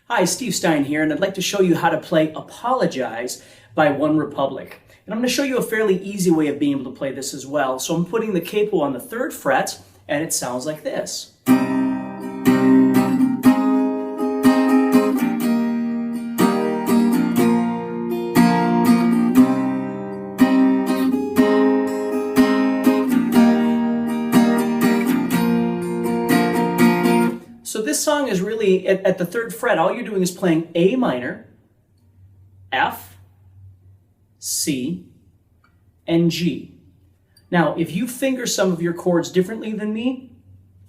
Hi, Steve Stine here, and I'd like to show you how to play Apologize by OneRepublic. And I'm going to show you a fairly easy way of being able to play this as well. So I'm putting the capo on the 3rd fret, and it sounds like this. So this song is really, at the 3rd fret, all you're doing is playing A minor, F, C, and G. Now, if you finger some of your chords differently than me,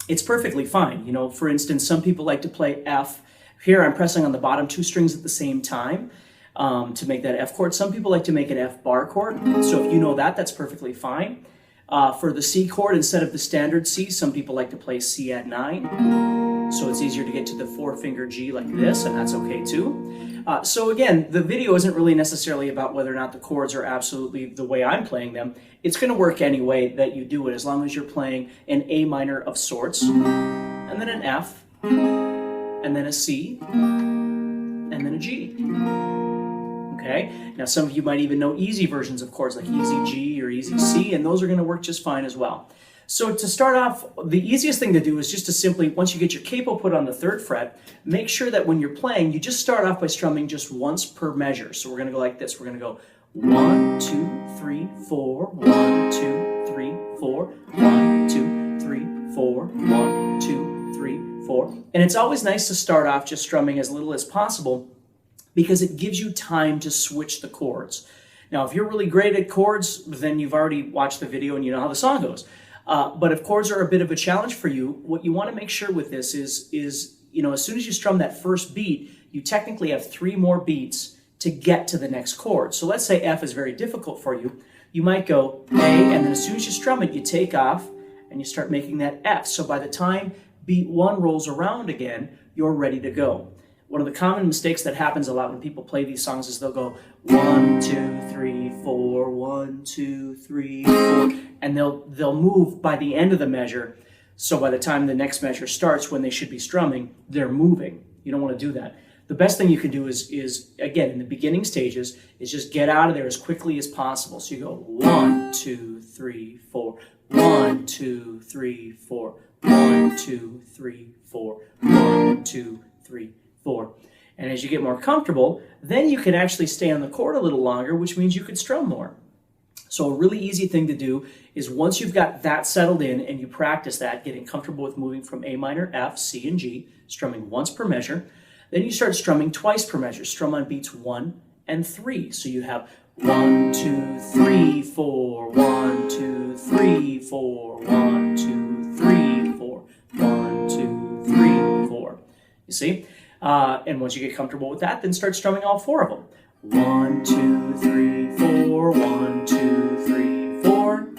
it's perfectly fine. You know, for instance, some people like to play F. Here I'm pressing on the bottom 2 strings at the same time to make that F chord. Some people like to make an F bar chord. So if you know that, that's perfectly fine. For the C chord, instead of the standard C, some people like to play C add 9. So it's easier to get to the 4-finger G like this, and that's okay too. So again, the video isn't really necessarily about whether or not the chords are absolutely the way I'm playing them. It's going to work any way that you do it, as long as you're playing an A minor of sorts, and then an F, and then a C, and then a G. Okay? Now some of you might even know easy versions of chords like easy G or easy C, and those are going to work just fine as well. So to start off, the easiest thing to do is just to simply, once you get your capo put on the 3rd fret, make sure that when you're playing, you just start off by strumming just once per measure. So we're going to go like this. We're going to go 1, 2, 3, 4, 1, 2, 3, 4, 1, 2, 3, 4, 1, 2, 3, 4. And it's always nice to start off just strumming as little as possible because it gives you time to switch the chords. Now, if you're really great at chords, then you've already watched the video and you know how the song goes. But if chords are a bit of a challenge for you, what you want to make sure with this is you know, as soon as you strum that first beat, you technically have 3 more beats to get to the next chord. So let's say F is very difficult for you. You might go A, and then as soon as you strum it, you take off and you start making that F. So by the time beat 1 rolls around again, you're ready to go. One of the common mistakes that happens a lot when people play these songs is they'll go 1, 2, 3, 4, 1, 2, 3, 4, and they'll move by the end of the measure. So by the time the next measure starts, when they should be strumming, they're moving. You don't want to do that. The best thing you can do is again, in the beginning stages, is just get out of there as quickly as possible. So you go 1, 2, 3, 4, 1, 2, 3, 4, 1, 2, 3, 4, 1, 2, 3, 4. And as you get more comfortable, then you can actually stay on the chord a little longer, which means you could strum more. So a really easy thing to do is once you've got that settled in and you practice that, getting comfortable with moving from A minor, F, C, and G, strumming once per measure, then you start strumming twice per measure. Strum on beats 1 and 3. So you have 1, 2, 3, 4, 1, 2, 3, 4, 1, 2, 3, 4, 1, 2, 3, 4. You see? And once you get comfortable with that, then start strumming all 4 of them. 1, 2, 3, 4, 1, 2, 3, 4.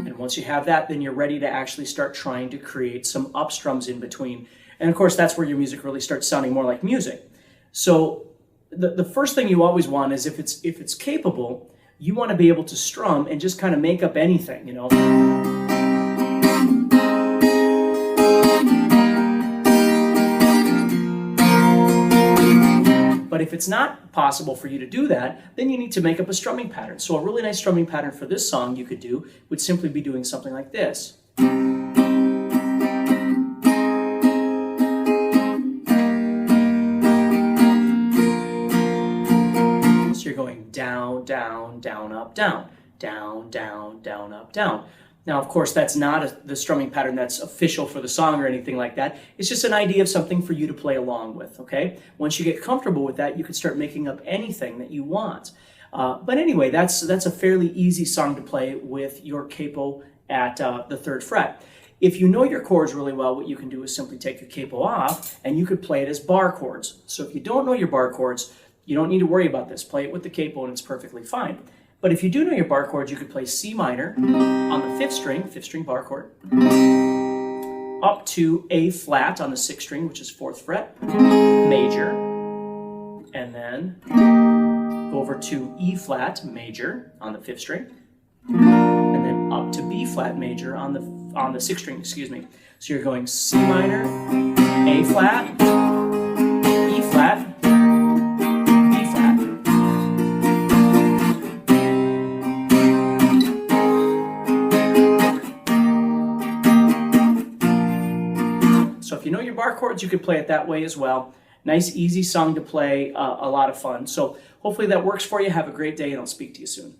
And once you have that, then you're ready to actually start trying to create some upstrums in between. And of course, that's where your music really starts sounding more like music. So the first thing you always want is if it's capable, you want to be able to strum and just kind of make up anything, you know. But if it's not possible for you to do that, then you need to make up a strumming pattern. So a really nice strumming pattern for this song you could do would simply be doing something like this. So you're going down, down, down, up, down, down, down, down, up, down. Now, of course, that's not the strumming pattern that's official for the song or anything like that. It's just an idea of something for you to play along with, okay? Once you get comfortable with that, you can start making up anything that you want. But anyway, that's a fairly easy song to play with your capo at the 3rd fret. If you know your chords really well, what you can do is simply take your capo off, and you could play it as bar chords. So if you don't know your bar chords, you don't need to worry about this. Play it with the capo, and it's perfectly fine. But if you do know your bar chords, you could play C minor on the 5th string bar chord, up to A flat on the 6th string, which is 4th fret, major, and then go over to E flat major on the 5th string, and then up to B flat major on the sixth string, excuse me. So you're going C minor, A flat, E flat, B flat. So if you know your bar chords, you could play it that way as well. Nice, easy song to play, a lot of fun. So hopefully that works for you. Have a great day, and I'll speak to you soon.